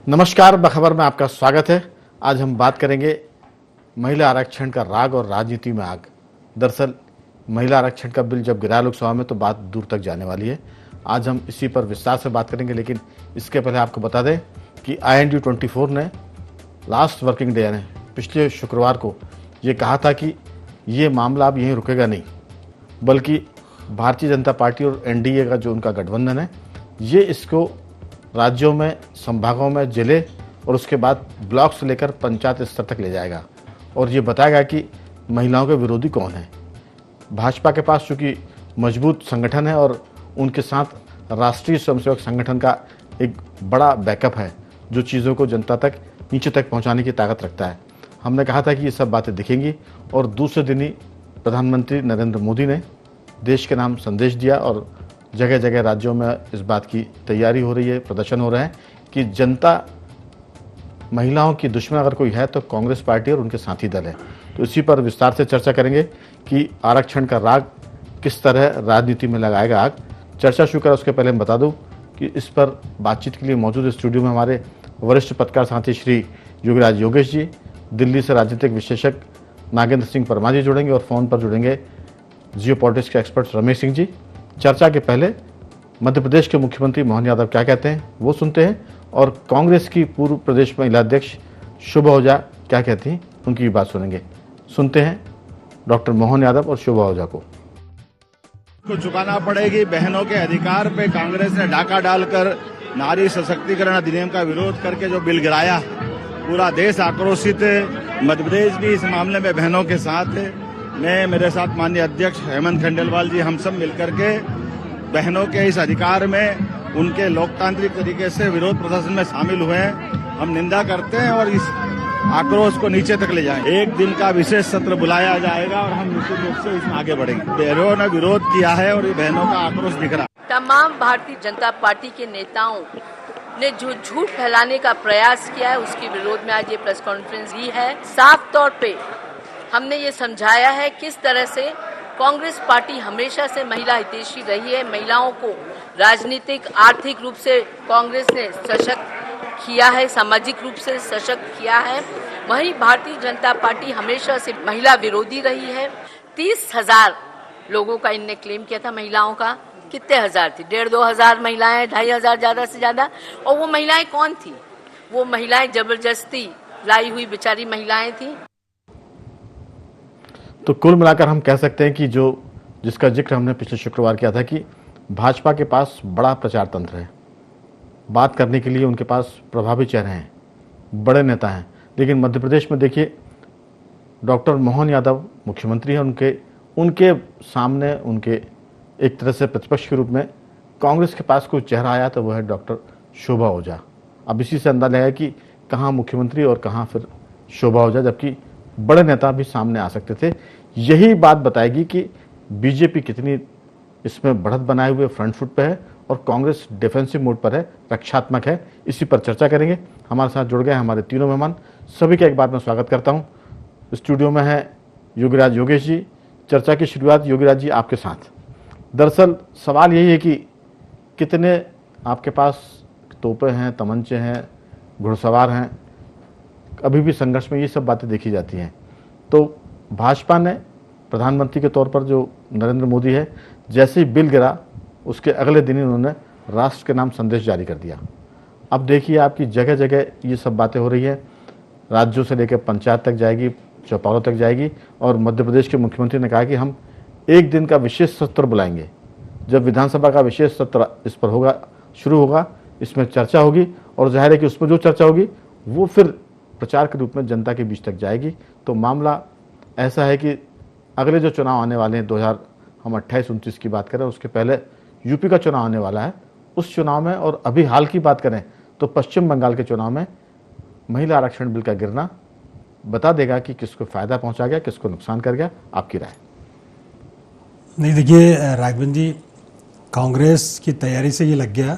नमस्कार, बखबर में आपका स्वागत है। आज हम बात करेंगे महिला आरक्षण का राग और राजनीति में आग। दरअसल महिला आरक्षण का बिल जब गिरा लोकसभा में तो बात दूर तक जाने वाली है। आज हम इसी पर विस्तार से बात करेंगे, लेकिन इसके पहले आपको बता दें कि IND24 ने लास्ट वर्किंग डे यानी पिछले शुक्रवार को ये कहा था कि ये मामला अब यहीं रुकेगा नहीं, बल्कि भारतीय जनता पार्टी और NDA का जो उनका गठबंधन है ये इसको राज्यों में, संभागों में, जिले और उसके बाद ब्लॉक से लेकर पंचायत स्तर तक ले जाएगा और ये बताएगा कि महिलाओं के विरोधी कौन है। भाजपा के पास चूँकि मजबूत संगठन है और उनके साथ राष्ट्रीय स्वयंसेवक संगठन का एक बड़ा बैकअप है जो चीज़ों को जनता तक, नीचे तक पहुंचाने की ताकत रखता है। हमने कहा था कि ये सब बातें दिखेंगी और दूसरे दिन ही प्रधानमंत्री नरेंद्र मोदी ने देश के नाम संदेश दिया और जगह जगह राज्यों में इस बात की तैयारी हो रही है, प्रदर्शन हो रहे हैं कि जनता महिलाओं की दुश्मन अगर कोई है तो कांग्रेस पार्टी और उनके साथी दल है। तो इसी पर विस्तार से चर्चा करेंगे कि आरक्षण का राग किस तरह राजनीति में लगाएगा आग। चर्चा शुरू करें उसके पहले मैं बता दूं कि इस पर बातचीत के लिए मौजूद स्टूडियो में हमारे वरिष्ठ पत्रकार साथी श्री योगीराज योगेश जी, दिल्ली से राजनीतिक विशेषज्ञ नागेंद्र सिंह परमार जी जुड़ेंगे और फोन पर जुड़ेंगे जियो पॉलिटिक्स के एक्सपर्ट रमेश सिंह जी। चर्चा के पहले मध्य प्रदेश के मुख्यमंत्री मोहन यादव क्या कहते हैं वो सुनते हैं और कांग्रेस की पूर्व प्रदेश महिला अध्यक्ष शोभा ओझा क्या कहती हैं उनकी भी बात सुनेंगे। सुनते हैं डॉक्टर मोहन यादव और शोभा ओझा को चुकाना पड़ेगी। बहनों के अधिकार पे कांग्रेस ने डाका डालकर नारी सशक्तिकरण अधिनियम का विरोध करके जो बिल गिराया, पूरा देश आक्रोशित है। मध्य प्रदेश भी इस मामले में बहनों के साथ है। मैं, मेरे साथ माननीय अध्यक्ष हेमंत खंडेलवाल जी, हम सब मिलकर के बहनों के इस अधिकार में उनके लोकतांत्रिक तरीके से विरोध प्रदर्शन में शामिल हुए हैं। हम निंदा करते हैं और इस आक्रोश को नीचे तक ले जाएंगे। एक दिन का विशेष सत्र बुलाया जाएगा और हम निश्चित रूप से इसमें आगे बढ़ेंगे। बहनों ने विरोध किया है और ये बहनों का आक्रोश दिख रहा है। तमाम भारतीय जनता पार्टी के नेताओं ने जो झूठ फैलाने का प्रयास किया है उसके विरोध में आज ये प्रेस कॉन्फ्रेंस दी है। साफ तौर पे हमने ये समझाया है किस तरह से कांग्रेस पार्टी हमेशा से महिला हितैषी रही है। महिलाओं को राजनीतिक, आर्थिक रूप से कांग्रेस ने सशक्त किया है, सामाजिक रूप से सशक्त किया है। वहीं भारतीय जनता पार्टी हमेशा से महिला विरोधी रही है। 30,000 लोगों का इनने क्लेम किया था महिलाओं का। कितने हजार थी? 1,500-2 हजार महिलाएं, 2,500 ज्यादा से ज्यादा। और वो महिलाएं कौन थी? वो महिलाएं जबरदस्ती लाई हुई बेचारी महिलाएं थी। तो कुल मिलाकर हम कह सकते हैं कि जिसका जिक्र हमने पिछले शुक्रवार किया था कि भाजपा के पास बड़ा प्रचार तंत्र है, बात करने के लिए उनके पास प्रभावी चेहरे हैं, बड़े नेता हैं। लेकिन मध्य प्रदेश में देखिए, डॉक्टर मोहन यादव मुख्यमंत्री हैं, उनके सामने, उनके एक तरह से प्रतिपक्ष के रूप में कांग्रेस के पास कोई चेहरा आया तो वह है डॉक्टर शोभा ओझा। अब इसी से अंदाजा है कि कहाँ मुख्यमंत्री और कहाँ फिर शोभा ओझा, जबकि बड़े नेता भी सामने आ सकते थे। यही बात बताएगी कि बीजेपी कितनी इसमें बढ़त बनाए हुए फ्रंट फुट पे है और कांग्रेस डिफेंसिव मोड पर है, रक्षात्मक है। इसी पर चर्चा करेंगे। हमारे साथ जुड़ गए हमारे तीनों मेहमान, सभी का एक बार मैं स्वागत करता हूं। स्टूडियो में है योगीराज योगेश जी। चर्चा की शुरुआत योगीराज जी आपके साथ। दरअसल सवाल यही है कि कितने आपके पास तोपें हैं, तमंचे हैं, घुड़सवार हैं, अभी भी संघर्ष में ये सब बातें देखी जाती हैं। तो भाजपा ने प्रधानमंत्री के तौर पर जो नरेंद्र मोदी है, जैसे ही बिल गिरा उसके अगले दिन ही उन्होंने राष्ट्र के नाम संदेश जारी कर दिया। अब देखिए आपकी जगह जगह ये सब बातें हो रही है, राज्यों से लेकर पंचायत तक जाएगी, चौपालों तक जाएगी। और मध्य प्रदेश के मुख्यमंत्री ने कहा कि हम एक दिन का विशेष सत्र बुलाएंगे। जब विधानसभा का विशेष सत्र इस पर होगा, शुरू होगा, इसमें चर्चा होगी और जाहिर है कि उसमें जो चर्चा होगी वो फिर प्रचार के रूप में जनता के बीच तक जाएगी। तो मामला ऐसा है कि अगले जो चुनाव आने वाले हैं 2028-29 की बात करें, उसके पहले यूपी का चुनाव आने वाला है। उस चुनाव में और अभी हाल की बात करें तो पश्चिम बंगाल के चुनाव में महिला आरक्षण बिल का गिरना बता देगा कि किसको फायदा पहुंचा गया, किसको नुकसान कर गया। आपकी राय? नहीं, देखिए राघवन जी, कांग्रेस की तैयारी से ये लग गया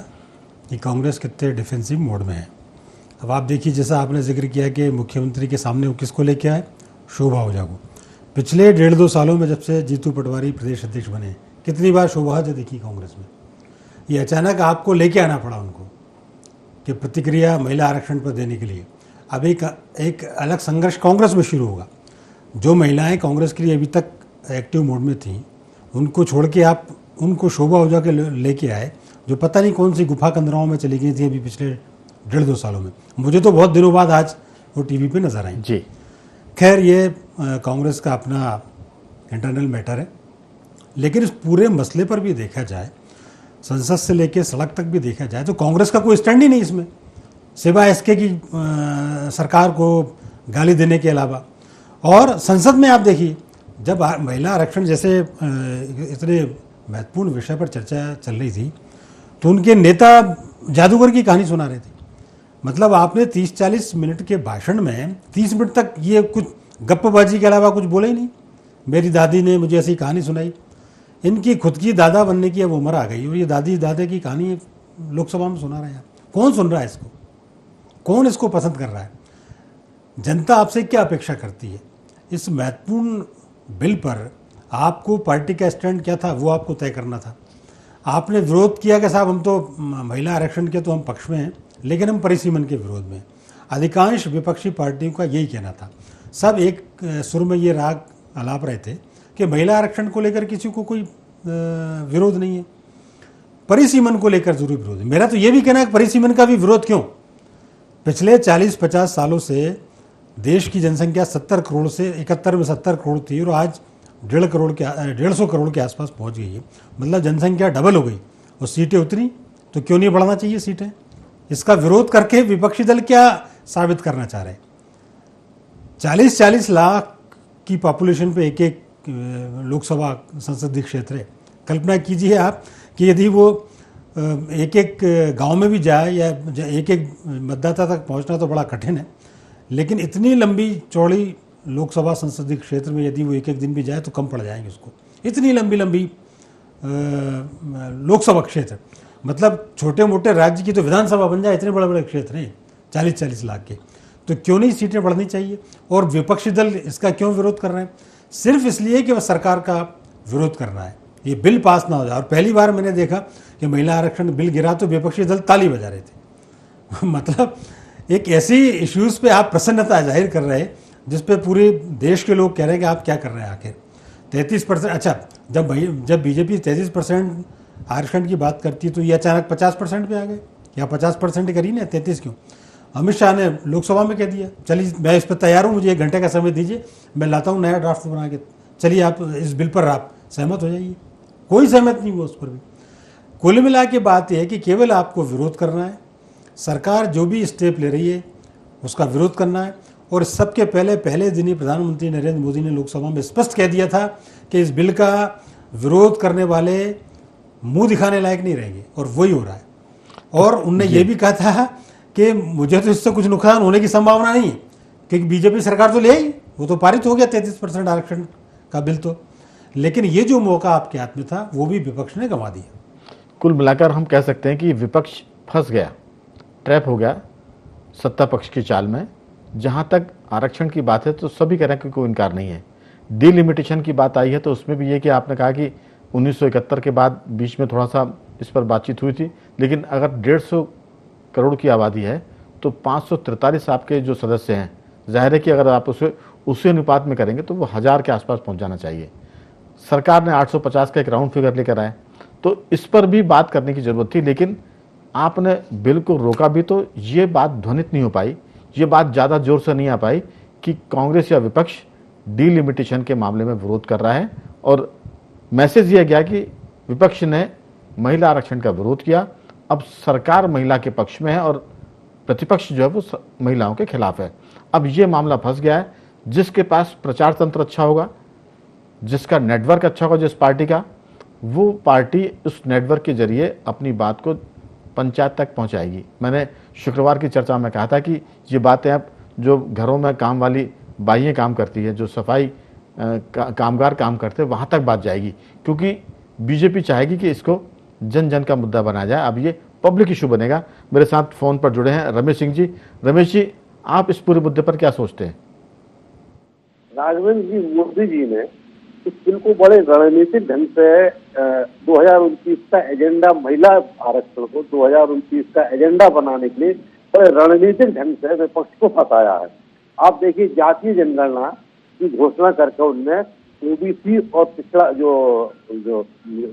कि कांग्रेस कितने डिफेंसिव मोड में है। अब आप देखिए, जैसा आपने जिक्र किया कि मुख्यमंत्री के सामने वो किसको लेके आए, शोभा ओझा को। पिछले 1.5-2 सालों में जब से जीतू पटवारी प्रदेश अध्यक्ष बने, कितनी बार शोभा ओझा देखी कांग्रेस में। ये अचानक आपको लेके आना पड़ा उनको। कि प्रतिक्रिया महिला आरक्षण पर देने के लिए अब एक अलग संघर्ष कांग्रेस में शुरू होगा। जो महिलाएं कांग्रेस के लिए अभी तक एक्टिव मोड में थीं, उनको छोड़ के आप उनको शोभा ओझा के लेके आए, जो पता नहीं कौन सी गुफा कंदराओं में चली गई थी अभी पिछले 1.5-2 सालों में। मुझे तो बहुत दिनों बाद आज वो टीवी पे नजर आई जी। खैर, ये कांग्रेस का अपना इंटरनल मैटर है, लेकिन इस पूरे मसले पर भी देखा जाए, संसद से लेकर सड़क तक भी देखा जाए, तो कांग्रेस का कोई स्टैंड ही नहीं इसमें, सिवाय इसके कि सरकार को गाली देने के अलावा। और संसद में आप देखिए, जब महिला आरक्षण जैसे इतने महत्वपूर्ण विषय पर चर्चा चल रही थी, तो उनके नेता जादूगर की कहानी सुना रहे थे। मतलब आपने 30-40 मिनट के भाषण में 30 मिनट तक ये कुछ गप्पबाजी के अलावा कुछ बोले ही नहीं। मेरी दादी ने मुझे ऐसी कहानी सुनाई। इनकी खुद की दादा बनने की अब उम्र आ गई और ये दादी दादे की कहानी लोकसभा में सुना रहे हैं। कौन सुन रहा है इसको? कौन इसको पसंद कर रहा है? जनता आपसे क्या अपेक्षा करती है? इस महत्वपूर्ण बिल पर आपको पार्टी का स्टैंड क्या था, वो आपको तय करना था। आपने विरोध किया कि साहब हम तो महिला आरक्षण के तो हम पक्ष में हैं, लेकिन हम परिसीमन के विरोध में। अधिकांश विपक्षी पार्टियों का यही कहना था। सब एक सुर में ये राग आलाप रहे थे कि महिला आरक्षण को लेकर किसी को कोई विरोध नहीं है, परिसीमन को लेकर जरूर विरोध है। मेरा तो ये भी कहना है कि परिसीमन का भी विरोध क्यों? पिछले 40-50 सालों से देश की जनसंख्या 70 करोड़ से 71 में 70 करोड़ थी और आज 150 करोड़ के आसपास पहुंच गई है। मतलब जनसंख्या डबल हो गई और सीटें उतरी, तो क्यों नहीं बढ़ाना चाहिए सीटें? इसका विरोध करके विपक्षी दल क्या साबित करना चाह रहे हैं? 40-40 लाख की पॉपुलेशन पे एक लोकसभा संसदीय क्षेत्र है। कल्पना कीजिए आप कि यदि वो एक गांव में भी जाए या एक मतदाता तक पहुंचना तो बड़ा कठिन है, लेकिन इतनी लंबी चौड़ी लोकसभा संसदीय क्षेत्र में यदि वो एक दिन भी जाए तो कम पड़ जाएंगे उसको। इतनी लंबी लोकसभा क्षेत्र, मतलब छोटे मोटे राज्य की तो विधानसभा बन जाए, इतने बड़े बड़े क्षेत्र हैं 40-40 लाख के। तो क्यों नहीं सीटें बढ़नी चाहिए? और विपक्षी दल इसका क्यों विरोध कर रहे हैं? सिर्फ इसलिए कि वह सरकार का विरोध करना है, ये बिल पास ना हो जाए। और पहली बार मैंने देखा कि महिला आरक्षण बिल गिरा तो विपक्षी दल ताली बजा रहे थे। मतलब एक ऐसी इश्यूज पे आप प्रसन्नता जाहिर कर रहे हैं जिस पे पूरे देश के लोग कह रहे हैं कि आप क्या कर रहे हैं आखिर। 33%, अच्छा, जब बीजेपी 33% आरक्षण की बात करती है तो ये अचानक 50% पे आ गए, या 50% करी ना, 33 क्यों? अमित शाह ने लोकसभा में कह दिया, चलिए मैं इस पर तैयार हूँ, मुझे 1 घंटे का समय दीजिए, मैं लाता हूँ नया ड्राफ्ट बना के, चलिए आप इस बिल पर आप सहमत हो जाइए। कोई सहमत नहीं हुआ उस पर भी। कुल मिला के बात यह है कि केवल आपको विरोध करना है, सरकार जो भी स्टेप ले रही है उसका विरोध करना है। और सबके पहले दिन ही प्रधानमंत्री नरेंद्र मोदी ने लोकसभा में स्पष्ट कह दिया था कि इस बिल का विरोध करने वाले मुंह दिखाने लायक नहीं रहेंगे, और वही हो रहा है। और उनने ये भी कहा था कि मुझे तो इससे कुछ नुकसान होने की संभावना नहीं, क्योंकि बीजेपी सरकार तो ले आई, वो तो पारित हो गया 33% आरक्षण का बिल तो। लेकिन ये जो मौका आपके हाथ में था वो भी विपक्ष ने गंवा दिया। कुल मिलाकर हम कह सकते हैं कि विपक्ष फंस गया, ट्रैप हो गया सत्ता पक्ष की चाल में। जहां तक आरक्षण की बात है तो सभी कह रहे हैं कि कोई इनकार नहीं है। डिलिमिटेशन की बात आई है तो उसमें भी ये कि आपने कहा कि 1971 के बाद बीच में थोड़ा सा इस पर बातचीत हुई थी, लेकिन अगर 150 करोड़ की आबादी है तो 543 आपके जो सदस्य हैं, जाहिर है कि अगर आप उसी अनुपात में करेंगे तो वो 1000 के आसपास पहुंच जाना चाहिए। सरकार ने 850 का एक राउंड फिगर लेकर आए, तो इस पर भी बात करने की जरूरत थी। लेकिन आपने बिल को रोका भी तो ये बात ध्वनित नहीं हो पाई, ये बात ज़्यादा जोर से नहीं आ पाई कि कांग्रेस या विपक्ष डिलिमिटेशन के मामले में विरोध कर रहा है। और मैसेज यह गया कि विपक्ष ने महिला आरक्षण का विरोध किया, अब सरकार महिला के पक्ष में है और प्रतिपक्ष जो है वो महिलाओं के खिलाफ है। अब ये मामला फंस गया है। जिसके पास प्रचार तंत्र अच्छा होगा, जिसका नेटवर्क अच्छा होगा जिस पार्टी का, वो पार्टी उस नेटवर्क के जरिए अपनी बात को पंचायत तक पहुंचाएगी। मैंने शुक्रवार की चर्चा में कहा था कि ये बातें अब जो घरों में काम वाली बाइयाँ काम करती है, जो सफाई कामगार काम करते हैं, वहाँ तक बात जाएगी, क्योंकि बीजेपी चाहेगी कि इसको जन जन का मुद्दा बनाया जाए। अब ये पब्लिक इशू बनेगा। मेरे साथ फ़ोन पर जुड़े हैं रमेश सिंह जी। रमेश जी, आप इस पूरे मुद्दे पर क्या सोचते हैं? राघवेंद्र जी, मोदी जी ने इस बिल को बड़े रणनीतिक ढंग से 2029 का एजेंडा, महिला आरक्षण को 2029 का एजेंडा बनाने के लिए बड़े रणनीतिक ढंग से विपक्ष को फंसाया है। आप देखिए, जातीय जनगणना की घोषणा करके उनने ओबीसी और पिछड़ा जो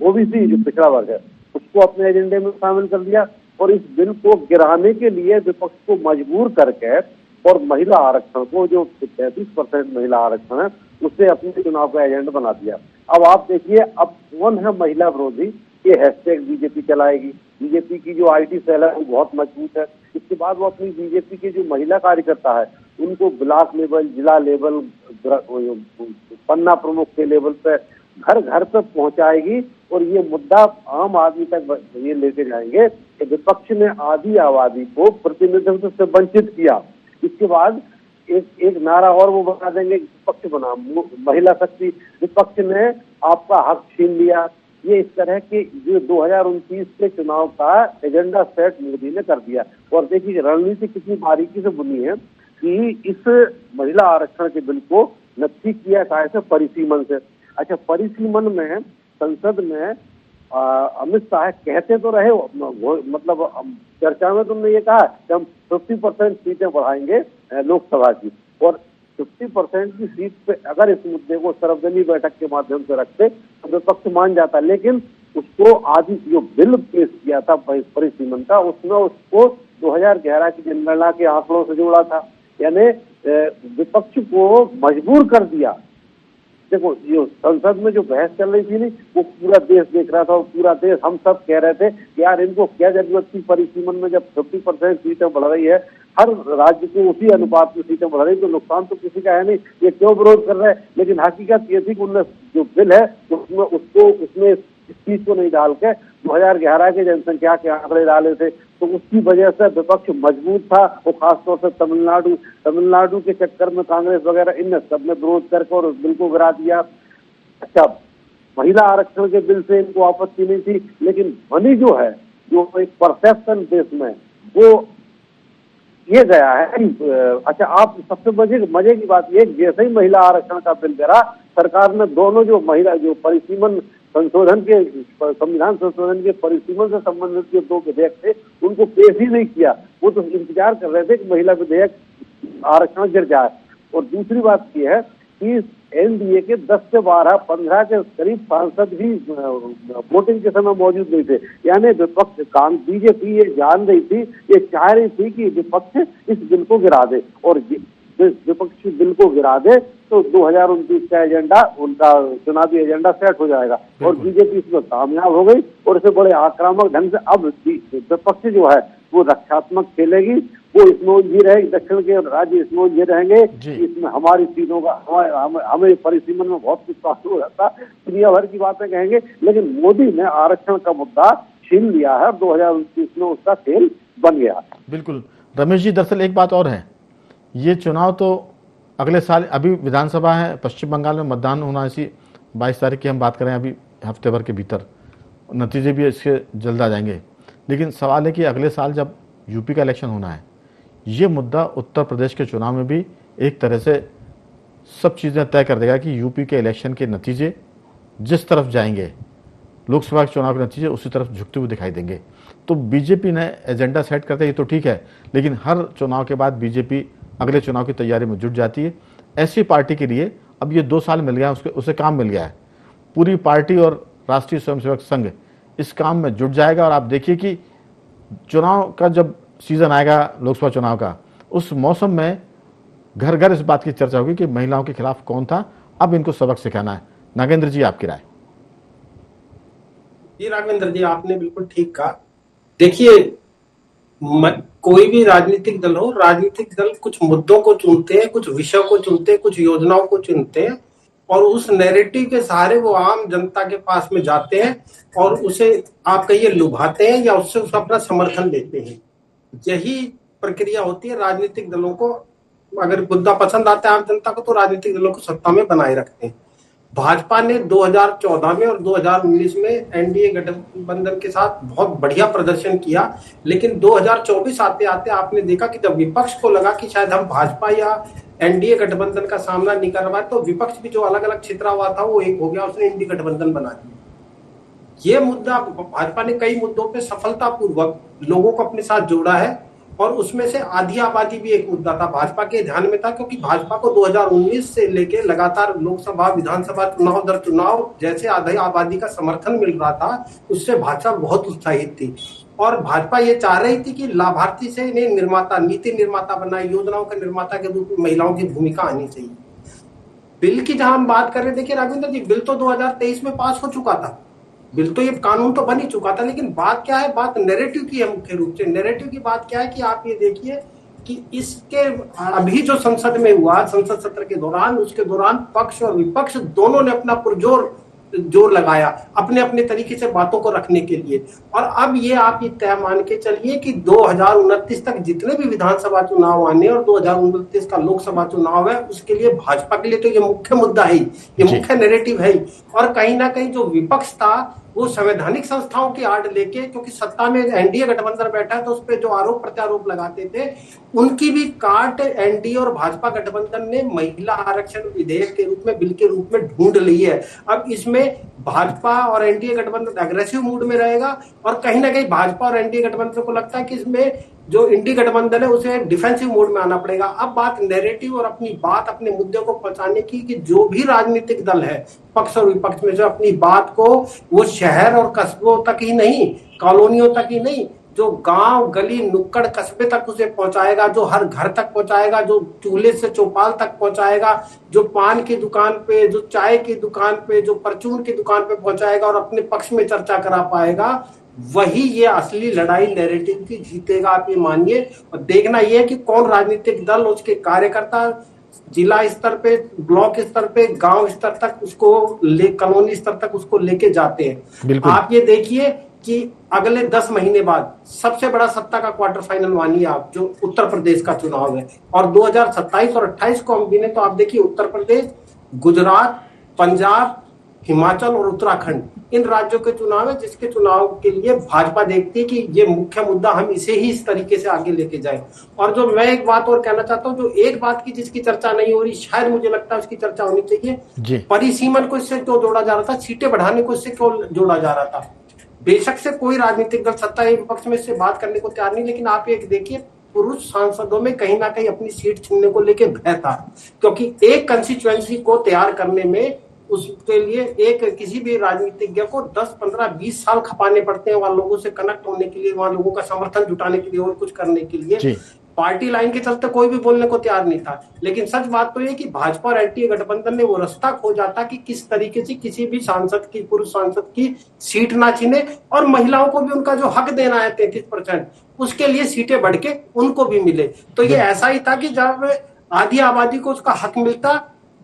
ओबीसी जो पिछड़ा वर्ग है उसको अपने एजेंडे में शामिल कर दिया, और इस बिल को गिराने के लिए विपक्ष को मजबूर करके और महिला आरक्षण को, जो 33% महिला आरक्षण है, उसे अपने चुनाव का एजेंडा बना दिया। अब आप देखिए, अब कौन है महिला विरोधी, ये हैशटैग बीजेपी चलाएगी। बीजेपी की जो आईटी सेल है वो बहुत मजबूत है। इसके बाद वो अपनी बीजेपी के जो महिला कार्यकर्ता है उनको ब्लॉक लेवल, जिला लेवल, पन्ना प्रमुख के लेवल पे घर घर पे पहुंचाएगी, और ये मुद्दा आम आदमी तक ये लेके जाएंगे कि विपक्ष ने आधी आबादी को प्रतिनिधित्व से वंचित किया। इसके बाद एक नारा और वो बना देंगे, विपक्ष बना महिला शक्ति, विपक्ष ने आपका हक छीन लिया। ये इस तरह के जो 2029 के चुनाव का एजेंडा सेट मोदी ने कर दिया। और देखिए रणनीति कितनी बारीकी से बुनी है कि इस महिला आरक्षण के बिल को नक्की किया है से परिसीमन से। अच्छा, परिसीमन में संसद में अमित शाह कहते तो रहे, मतलब चर्चा में तुमने ये कहा कि हम 50% सीटें बढ़ाएंगे लोकसभा की, और 50% की सीट पे अगर इस मुद्दे को सर्वदलीय बैठक के माध्यम से रखते तो विपक्ष मान जाता। लेकिन उसको आदि जो बिल पेश किया था परिसीमन का, उसमें उसको 2011 की जनगणना के आंकड़ों से जोड़ा था, यानी विपक्ष को मजबूर कर दिया। देखो, ये संसद में जो बहस चल रही थी, नहीं, वो पूरा देश देख रहा था, और पूरा देश, हम सब कह रहे थे कि यार इनको क्या जरूरत थी परिसीमन में, जब 50% सीटें बढ़ रही है, हर राज्य को उसी अनुपात में सीटें बढ़ रही, तो नुकसान तो किसी का है नहीं, ये क्यों विरोध कर रहे हैं। लेकिन हकीकत ये थी कि उनने जो बिल है उसमें इस चीज को नहीं डाल के 2011 के जनसंख्या के आंकड़े डाले थे, तो उसकी वजह से विपक्ष मजबूत था। और खासतौर से तमिलनाडु के चक्कर में कांग्रेस वगैरह इन सब ने विरोध करके और बिल को गिरा दिया। अच्छा, महिला आरक्षण के बिल से इनको आपत्ति नहीं थी, लेकिन ध्वनि जो है, जो एक परसेप्शन देश में, वो ये गया है। अच्छा, आप सबसे मजे की बात ये, जैसे ही महिला आरक्षण का बिल गिरा, सरकार ने दोनों जो महिला जो परिसीमन संशोधन के, संविधान संशोधन के परिसीमन से संबंधित जो 2 विधेयक थे उनको पेश ही नहीं किया। वो तो इंतजार कर रहे थे कि महिला विधेयक आरक्षण गिर जाए। और दूसरी बात ये है कि एनडीए के 10 से 15 के करीब सांसद भी वोटिंग के समय मौजूद नहीं थे, यानी विपक्ष बीजेपी ये जान रही थी, ये चाह रही थी कि विपक्ष इस बिल को गिरा दे, और विपक्ष बिल को गिरा दे तो 2029 का एजेंडा, उनका चुनावी एजेंडा सेट हो जाएगा। और बीजेपी इसमें कामयाब हो गई, और इसे बड़े आक्रामक ढंग से अब विपक्ष जो है वो रक्षात्मक खेलेगी, वो इसमें उलझी रहेगी, दक्षिण के राज्य इसमें उलझे रहेंगे, इसमें हमारी सीटों का हमें परिसीमन में बहुत कुछ प्राप्त हो जाता, दुनिया भर की बातें कहेंगे। लेकिन मोदी ने आरक्षण का मुद्दा छीन लिया है, 2029 में उसका खेल बन गया। बिल्कुल रमेश जी, दरअसल एक बात और है, ये चुनाव तो अगले साल, अभी विधानसभा है, पश्चिम बंगाल में मतदान होना, इसी 22 तारीख की हम बात करें, अभी हफ्ते भर के भीतर नतीजे भी इसके जल्द आ जाएंगे। लेकिन सवाल है कि अगले साल जब यूपी का इलेक्शन होना है, ये मुद्दा उत्तर प्रदेश के चुनाव में भी एक तरह से सब चीज़ें तय कर देगा कि यूपी के इलेक्शन के नतीजे जिस तरफ जाएंगे, लोकसभा के चुनाव के नतीजे उसी तरफ झुकते हुए दिखाई देंगे। तो बीजेपी ने एजेंडा सेट करते, ये तो ठीक है, लेकिन हर चुनाव के बाद बीजेपी अगले चुनाव की तैयारी में जुट जाती है। ऐसी पार्टी के लिए अब ये 2 साल मिल गया, उसे काम मिल गया है। पूरी पार्टी और राष्ट्रीय स्वयंसेवक संघ इस काम में जुट जाएगा, और आप देखिए कि चुनाव का जब सीजन आएगा, लोकसभा चुनाव का, उस मौसम में घर घर इस बात की चर्चा होगी कि महिलाओं के खिलाफ कौन था, अब इनको सबक सिखाना है। नागेंद्र जी, आपकी राय? जी राघवेंद्र जी, आपने बिल्कुल ठीक कहा। देखिए, कोई भी राजनीतिक दल हो, राजनीतिक दल कुछ मुद्दों को चुनते हैं, कुछ विषयों को चुनते हैं, कुछ योजनाओं को चुनते हैं, और उस नैरेटिव के सहारे वो आम जनता के पास में जाते हैं और उसे आप कहिए लुभाते हैं या उससे अपना समर्थन देते हैं। यही प्रक्रिया होती है राजनीतिक दलों को। अगर मुद्दा पसंद आता है आम जनता को तो राजनीतिक दलों को सत्ता में बनाए रखते हैं। भाजपा ने 2014 में और 2019 में एनडीए गठबंधन के साथ बहुत बढ़िया प्रदर्शन किया, लेकिन 2024 आते आते आपने देखा कि जब विपक्ष को लगा कि शायद हम भाजपा या एनडीए गठबंधन का सामना नहीं कर रहा है, तो विपक्ष भी जो अलग अलग छितरा हुआ था वो एक हो गया, उसने इंडी गठबंधन बना दिया। ये मुद्दा भाजपा ने कई मुद्दों पे सफलतापूर्वक लोगों को अपने साथ जोड़ा है, और उसमें से आधी आबादी भी एक मुद्दा था, भाजपा के ध्यान में था, क्योंकि भाजपा को 2019 से लेके लगातार लोकसभा विधानसभा चुनाव दर चुनाव जैसे आधी आबादी का समर्थन मिल रहा था, उससे भाजपा बहुत उत्साहित थी। और भाजपा ये चाह रही थी कि लाभार्थी से इन्हें निर्माता, नीति निर्माता बनाए, योजनाओं के निर्माता के रूप में महिलाओं की भूमिका आनी चाहिए। बिल की जहां हम बात कर रहे, देखिए राघवेंद्र जी, बिल तो 2023 में पास हो चुका था, बिल तो ये कानून तो बन ही चुका था, लेकिन बात क्या है, बात नैरेटिव की है। मुख्य रूप से नैरेटिव की बात क्या है कि आप ये देखिए कि इसके अभी जो संसद में हुआ, संसद सत्र के दौरान, उसके दौरान पक्ष और विपक्ष दोनों ने अपना पुरजोर जोर लगाया अपने अपने तरीके से बातों को रखने के लिए। और अब ये आप ये तय मान के चलिए कि 2029 तक जितने भी विधानसभा चुनाव आने और 2029 का लोकसभा चुनाव है, उसके लिए भाजपा के लिए तो ये मुख्य मुद्दा है, ये मुख्य नैरेटिव है। और कहीं ना कहीं जो विपक्ष था वो संवैधानिक संस्थाओं की आड़ लेके, क्योंकि सत्ता में एनडीए गठबंधन बैठा है, तो उस पर जो आरोप प्रत्यारोप लगाते थे उनकी भी काट एनडीए और भाजपा गठबंधन ने महिला आरक्षण विधेयक के रूप में, बिल के रूप में ढूंढ ली है। अब इसमें भाजपा और एनडीए गठबंधन अग्रेसिव मूड में रहेगा, और कहीं ना कहीं भाजपा और एनडीए गठबंधन को लगता है कि इसमें जो इंडी गठबंधन है उसे डिफेंसिव मोड में आना पड़ेगा। अब बात नैरेटिव और अपनी बात, अपने मुद्दे को पहुंचाने की, कि जो भी राजनीतिक दल है पक्ष और विपक्ष में, जो अपनी बात को वो शहर और कस्बों तक ही नहीं, कॉलोनियों तक ही नहीं, जो गांव गली नुक्कड़ कस्बे तक उसे पहुंचाएगा, जो हर घर तक पहुंचाएगा, जो चूल्हे से चौपाल तक पहुंचाएगा, जो पान की दुकान पे, जो चाय की दुकान पे, जो परचून की दुकान पे पहुंचाएगा और अपने पक्ष में चर्चा करा पाएगा, वही ये असली लड़ाई नैरेटिव की जीतेगा, आप ये मानिए। और देखना ये है कि कौन राजनीतिक दल, उसके कार्यकर्ता जिला स्तर पे, ब्लॉक स्तर पे, गांव स्तर तक उसको कॉलोनी स्तर तक उसको लेके जाते हैं। आप ये देखिए कि अगले 10 महीने बाद सबसे बड़ा सत्ता का क्वार्टर फाइनल मानिए आप, जो उत्तर प्रदेश का चुनाव है, और 2027 और 28 को हम गिने तो आप देखिए उत्तर प्रदेश, गुजरात, पंजाब, हिमाचल और उत्तराखंड, इन राज्यों के चुनाव है, जिसके चुनाव के लिए भाजपा देखती है कि ये मुख्य मुद्दा, हम इसे ही इस तरीके से आगे लेके जाए। और जो मैं एक बात और कहना चाहता हूँ, जो एक बात की जिसकी चर्चा नहीं हो रही, शायद मुझे लगता है उसकी चर्चा होनी चाहिए। परिसीमन को इससे क्यों जोड़ा जा रहा था, सीटें बढ़ाने को इससे क्यों जोड़ा जा रहा था? बेशक से कोई राजनीतिक दल सत्ता या विपक्ष में इससे बात करने को तैयार नहीं, लेकिन आप एक देखिए, पुरुष सांसदों में कहीं ना कहीं अपनी सीट छीनने को लेकर भय था, क्योंकि एक कंस्टिट्यूएंसी को तैयार करने में उसके लिए एक किसी भी राजनीतिज्ञ को 10, 15, 20 साल खपाने पड़ते हैं, वहां लोगों से कनेक्ट होने के लिए, वहां लोगों का समर्थन जुटाने के लिए और कुछ करने के लिए। पार्टी लाइन के चलते कोई भी बोलने को तैयार नहीं था। लेकिन सच बात तो ये कि भाजपा और एनडीए गठबंधन ने वो रास्ता खोजा था कि किस तरीके से किसी भी सांसद की, पुरुष सांसद की सीट ना छीने, और महिलाओं को भी उनका जो हक देना है 33%, उसके लिए सीटें बढ़ के उनको भी मिले। तो ये ऐसा ही था कि जब आधी आबादी को उसका हक मिलता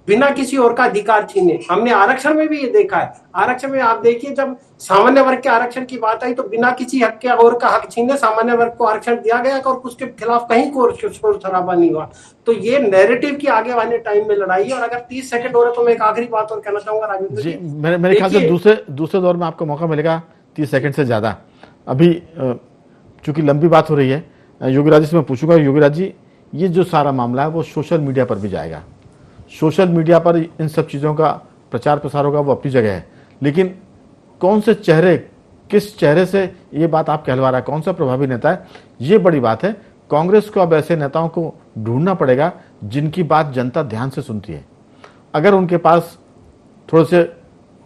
बिना किसी और का अधिकार छीने। हमने आरक्षण में भी ये देखा है। आरक्षण में आप देखिए, जब सामान्य वर्ग के आरक्षण की बात आई तो बिना किसी हक के और का हक छीने सामान्य वर्ग को आरक्षण दिया गया और उसके खिलाफ कहीं कोई शोर शराबा नहीं हुआ। तो ये नैरेटिव की आगे वाले टाइम में लड़ाई है। और अगर 30 सेकंड हो रहे तो मैं एक आखिरी बात और कहना चाहूंगा राजेंद्र जी, मेरे ख्याल से दूसरे दौर में आपको मौका मिलेगा 30 सेकंड से ज्यादा। अभी चूंकि लंबी बात हो रही है, योगीराज जी से मैं पूछूंगा, योगीराज जी, ये जो सारा मामला है वो सोशल मीडिया पर भी जाएगा, सोशल मीडिया पर इन सब चीज़ों का प्रचार प्रसार होगा, वो अपनी जगह है, लेकिन कौन से चेहरे, किस चेहरे से ये बात आप कहलवा रहा है, कौन सा प्रभावी नेता है, ये बड़ी बात है। कांग्रेस को अब ऐसे नेताओं को ढूंढना पड़ेगा जिनकी बात जनता ध्यान से सुनती है। अगर उनके पास थोड़े से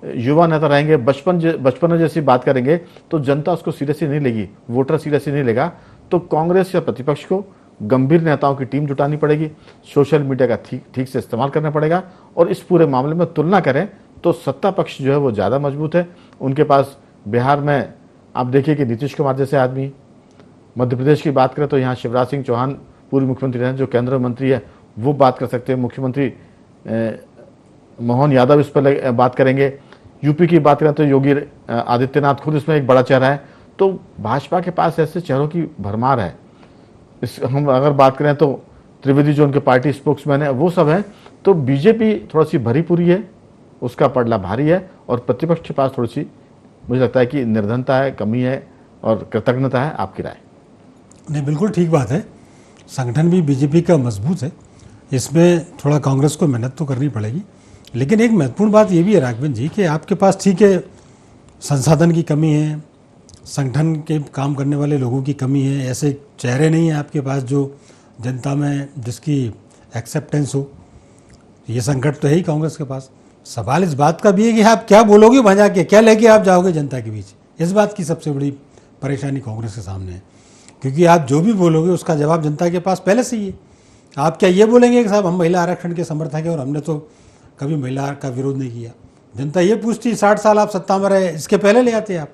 युवा नेता रहेंगे, बचपन जैसी बात करेंगे, तो जनता उसको सीरियसली नहीं लेगी, वोटर सीरियसली नहीं लेगा। तो कांग्रेस या प्रतिपक्ष को गंभीर नेताओं की टीम जुटानी पड़ेगी, सोशल मीडिया का ठीक से इस्तेमाल करना पड़ेगा, और इस पूरे मामले में तुलना करें तो सत्ता पक्ष जो है वो ज़्यादा मजबूत है। उनके पास बिहार में आप देखिए कि नीतीश कुमार जैसे आदमी, मध्य प्रदेश की बात करें तो यहाँ शिवराज सिंह चौहान पूर्व मुख्यमंत्री हैं, जो केंद्रीय मंत्री है, वो बात कर सकते हैं, मुख्यमंत्री मोहन यादव इस पर बात करेंगे। यूपी की बात करें तो योगी आदित्यनाथ खुद इसमें एक बड़ा चेहरा है। तो भाजपा के पास ऐसे चेहरों की भरमार है। हम अगर बात करें तो त्रिवेदी जो उनके पार्टी स्पोक्समैन है, वो सब है। तो बीजेपी थोड़ा सी भरी पूरी है, उसका पड़ला भारी है, और प्रतिपक्ष के पास थोड़ी सी मुझे लगता है कि निर्धनता है, कमी है और कृतज्ञता है। आपकी राय? नहीं, बिल्कुल ठीक बात है। संगठन भी बीजेपी का मजबूत है, इसमें थोड़ा कांग्रेस को मेहनत तो करनी पड़ेगी। लेकिन एक महत्वपूर्ण बात ये भी है राघवन जी कि आपके पास ठीक है संसाधन की कमी है, संगठन के काम करने वाले लोगों की कमी है, ऐसे चेहरे नहीं हैं आपके पास जो जनता में जिसकी एक्सेप्टेंस हो। ये संकट तो है ही कांग्रेस के पास। सवाल इस बात का भी है कि आप क्या बोलोगे वहाँ जाके, क्या लेके आप जाओगे जनता के बीच। इस बात की सबसे बड़ी परेशानी कांग्रेस के सामने है, क्योंकि आप जो भी बोलोगे उसका जवाब जनता के पास पहले से ही है। आप क्या ये बोलेंगे कि साहब हम महिला आरक्षण के समर्थक हैं और हमने तो कभी महिला का विरोध नहीं किया। जनता ये पूछती 60 साल आप सत्ता में रहे, इसके पहले ले आते आप।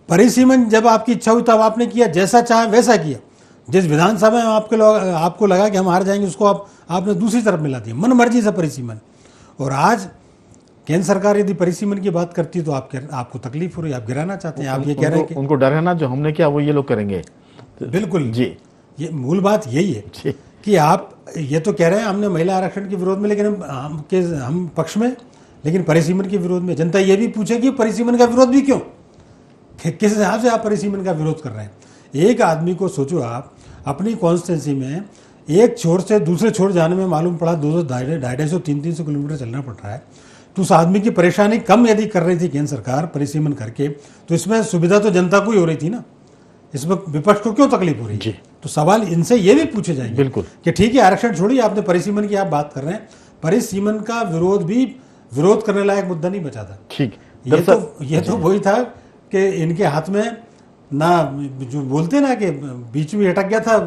परिसीमन जब आपकी इच्छा हुई तब आपने किया, जैसा चाहे वैसा किया। जिस विधानसभा में आपको लगा कि हम हार जाएंगे उसको आपने दूसरी तरफ मिला दिया, मन मर्जी से परिसीमन। और आज केंद्र सरकार यदि परिसीमन की बात करती है तो आपको तकलीफ हो रही है, आप गिराना चाहते हैं। आप ये कह रहे हैं कि उनको डर है ना, जो हमने किया वो ये लोग करेंगे। बिल्कुल जी, ये मूल बात यही है कि आप ये तो कह रहे हैं हमने महिला आरक्षण के विरोध में, लेकिन हम पक्ष में, लेकिन परिसीमन के विरोध में। जनता ये भी पूछेगी परिसीमन का विरोध भी क्यों, किस हिसाब से आप परिसीमन का विरोध कर रहे हैं। एक आदमी को सोचो, आप अपनी कॉन्स्टिट्यूंसी में एक छोर से दूसरे छोर जाने में मालूम पड़ा 200, 250, 300 किलोमीटर चलना पड़ रहा है, तो उस आदमी की परेशानी कम यदि कर रही थी केंद्र सरकार परिसीमन करके, तो इसमें सुविधा तो जनता को ही हो रही थी ना, इसमें विपक्ष को क्यों तकलीफ हो रही है। तो सवाल इनसे ये भी पूछे जाएंगे बिल्कुल कि ठीक है आरक्षण छोड़िए, आपने परिसीमन की आप बात कर रहे हैं, परिसीमन का विरोध करने लायक मुद्दा नहीं बचा था। ठीक, ये तो वही था कि इनके हाथ में ना, जो बोलते ना कि बीच में अटक गया था,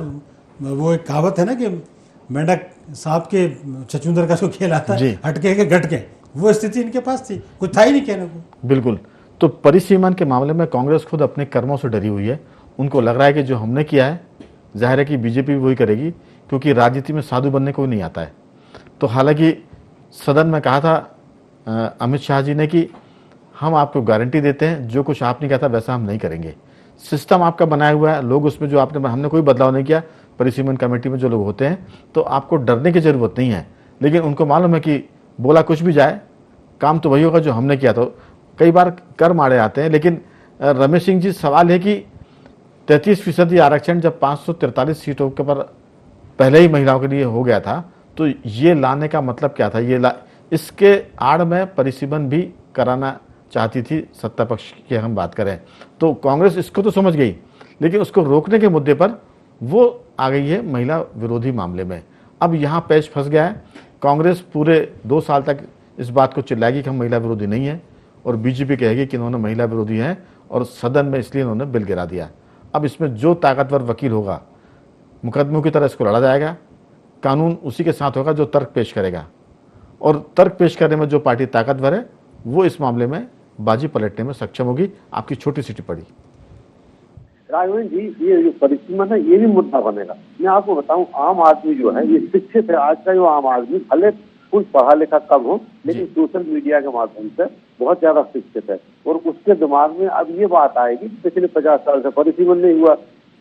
वो एक कहावत है ना कि मेंढक सांप के छछूंदर का जो खेल आता है, हटके के गटके, वो स्थिति इनके पास थी, कुछ था ही नहीं कहने को। बिल्कुल। तो परिसीमन के मामले में कांग्रेस खुद अपने कर्मों से डरी हुई है। उनको लग रहा है कि जो हमने किया है जाहिर है कि बीजेपी भी वही करेगी, क्योंकि राजनीति में साधु बनने को नहीं आता है। तो हालांकि सदन में कहा था अमित शाह जी ने कि हम आपको गारंटी देते हैं जो कुछ आपने कहा था वैसा हम नहीं करेंगे। सिस्टम आपका बनाया हुआ है, लोग उसमें जो हमने कोई बदलाव नहीं किया। परिसीमन कमेटी में जो लोग होते हैं तो आपको डरने की जरूरत नहीं है, लेकिन उनको मालूम है कि बोला कुछ भी जाए काम तो वही होगा जो हमने किया। तो कई बार कर मारे आते हैं। लेकिन रमेश सिंह जी, सवाल है कि 33% आरक्षण जब 543 सीटों के पर पहले ही महिलाओं के लिए हो गया था, तो ये लाने का मतलब क्या था। इसके आड़ में परिसीमन भी कराना चाहती थी सत्ता पक्ष की हम बात करें तो कांग्रेस इसको तो समझ गई, लेकिन उसको रोकने के मुद्दे पर वो आ गई है महिला विरोधी मामले में। अब यहाँ पेच फंस गया है। कांग्रेस पूरे 2 साल तक इस बात को चिल्लाएगी कि हम महिला विरोधी नहीं है, और बीजेपी कहेगी कि इन्होंने महिला विरोधी हैं और सदन में इसलिए इन्होंने बिल गिरा दिया। अब इसमें जो ताकतवर वकील होगा, मुकदमों की तरह इसको लड़ा जाएगा, कानून उसी के साथ होगा जो तर्क पेश करेगा, और तर्क पेश करने में जो पार्टी ताकतवर है वो इस मामले में बाजी पलटने में सक्षम होगी। आपकी छोटी सी टिप्पणी। राघवन जी, ये जो परिसीमन है ये भी मुद्दा बनेगा। मैं आपको बताऊं, आम आदमी जो है ये शिक्षित है। आज का जो आम आदमी भले कुछ पढ़ा लिखा कम हो, लेकिन सोशल मीडिया के माध्यम से बहुत ज्यादा शिक्षित है, और उसके दिमाग में अब ये बात आएगी पिछले 50 साल से परिसीमन नहीं हुआ,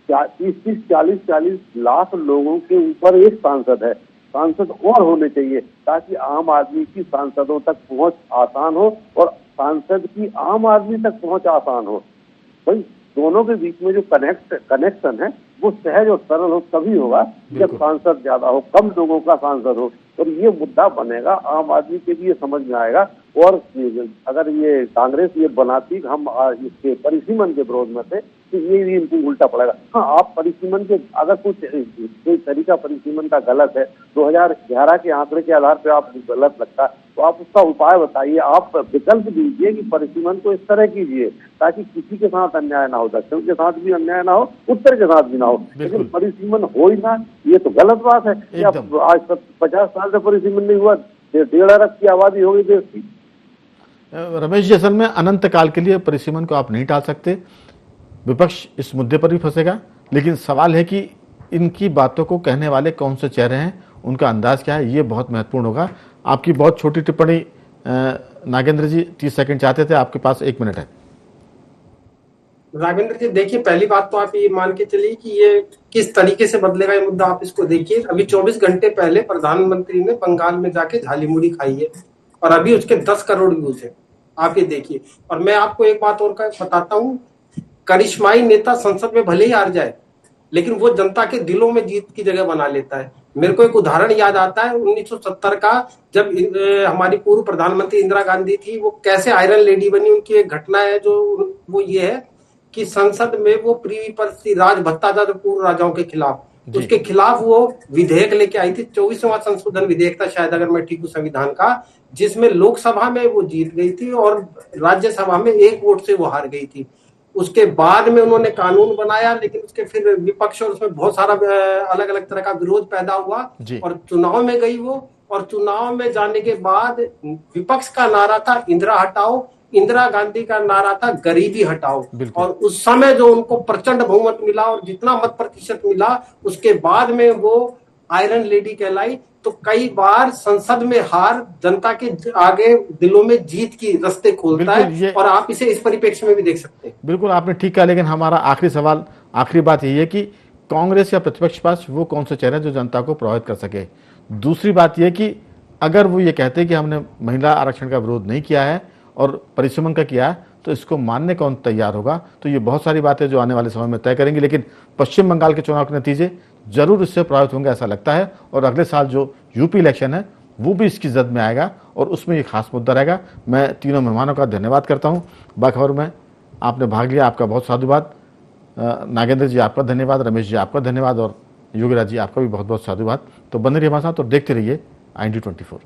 30-40 लाख लोगों के ऊपर एक सांसद है। सांसद और होने चाहिए ताकि आम आदमी की सांसदों तक पहुंच आसान हो और सांसद की आम आदमी तक पहुंच आसान हो। भाई दोनों के बीच में जो कनेक्शन है वो सहज और सरल हो, तभी होगा जब सांसद ज्यादा हो, कम लोगों का सांसद हो, और ये मुद्दा बनेगा। आम आदमी के लिए समझ में आएगा। और अगर ये कांग्रेस ये बनाती हम इसके परिसीमन के विरोध में थे तो ये भी इनको उल्टा पड़ेगा। हाँ, आप परिसीमन के अगर कोई तरीका परिसीमन का गलत है, 2011 के आंकड़े के आधार पर आप गलत लगता है, तो आप उसका उपाय बताइए। आप विकल्प दीजिए कि परिसीमन को इस तरह कीजिए ताकि किसी के साथ अन्याय ना हो, दक्षिण के साथ भी अन्याय ना हो, उत्तर के साथ भी ना हो, लेकिन परिसीमन हो ही ना, ये तो गलत बात है। आज 50 साल से परिसीमन नहीं हुआ, 1.5 अरब की आबादी हो गई देश की। रमेश जी, असल में अनंत काल के लिए परिसीमन को आप नहीं टाल सकते। विपक्ष इस मुद्दे पर भी फंसेगा, लेकिन सवाल है कि इनकी बातों को कहने वाले कौन से चेहरे हैं, उनका अंदाज क्या है, ये बहुत महत्वपूर्ण होगा। आपकी बहुत छोटी टिप्पणी नागेंद्र जी, 30 सेकंड चाहते थे, आपके पास 1 मिनट है। राघवेंद्र जी, देखिए पहली बात तो आप ये मान के चलिए कि ये किस तरीके से बदलेगा ये मुद्दा। आप इसको देखिए, अभी 24 घंटे पहले प्रधानमंत्री ने बंगाल में जाके झाली मुड़ी खाई है और अभी उसके 10 करोड़ व्यूज है। आप ये देखिए। और मैं आपको एक बात और बताता हूँ, करिश्माई नेता संसद में भले ही हार जाए, लेकिन वो जनता के दिलों में जीत की जगह बना लेता है। मेरे को एक उदाहरण याद आता है 1970 का, जब हमारी पूर्व प्रधानमंत्री इंदिरा गांधी थी, वो कैसे आयरन लेडी बनी। उनकी एक घटना है जो वो ये है कि संसद में वो प्रीवी पर्स थी, राज भत्ता था जो पूर्व राजाओं के खिलाफ, उसके खिलाफ वो विधेयक लेके आई थी। 24वां संशोधन विधेयक था शायद, अगर मैं ठीक हूँ, संविधान का, जिसमें लोकसभा में वो जीत गई थी और राज्यसभा में 1 वोट से वो हार गई थी। उसके बाद में उन्होंने कानून बनाया, लेकिन उसके फिर विपक्ष और उसमें बहुत सारा अलग अलग तरह का विरोध पैदा हुआ और चुनाव में गई वो। और चुनाव में जाने के बाद विपक्ष का नारा था इंदिरा हटाओ, इंदिरा गांधी का नारा था गरीबी हटाओ। और उस समय जो उनको प्रचंड बहुमत मिला और जितना मत प्रतिशत मिला, उसके बाद में वो आयरन लेडी कहलाई। तो कई बार संसद में हार जनता के आगे दिलों में जीत की रास्ते खोलता है, और आप इसे इस परिप्रेक्ष्य में भी देख सकते हैं। बिल्कुल आपने ठीक कहा, लेकिन हमारा आखिरी सवाल, आखिरी बात यही है कि कांग्रेस या प्रतिपक्ष पास वो कौन से चेहरे जो जनता को प्रभावित कर सके। दूसरी बात यह कि अगर वो ये कहते हैं कि हमने महिला आरक्षण का विरोध नहीं किया है और परिश्रम का किया है, तो इसको मानने कौन तैयार होगा। तो ये बहुत सारी बातें जो आने वाले समय में तय करेंगी, लेकिन पश्चिम बंगाल के चुनाव के नतीजे जरूर इससे प्रभावित होंगे ऐसा लगता है। और अगले साल जो यूपी इलेक्शन है वो भी इसकी जद में आएगा और उसमें ये खास मुद्दा रहेगा। मैं तीनों मेहमानों का धन्यवाद करता हूँ। बाखबर में आपने भाग लिया, आपका बहुत साधुवाद। नागेंद्र जी आपका धन्यवाद, रमेश जी आपका धन्यवाद और योगीराज जी आपका भी बहुत बहुत साधुवाद। तो बने रहिए हमारे साथ और देखते रहिए IND24।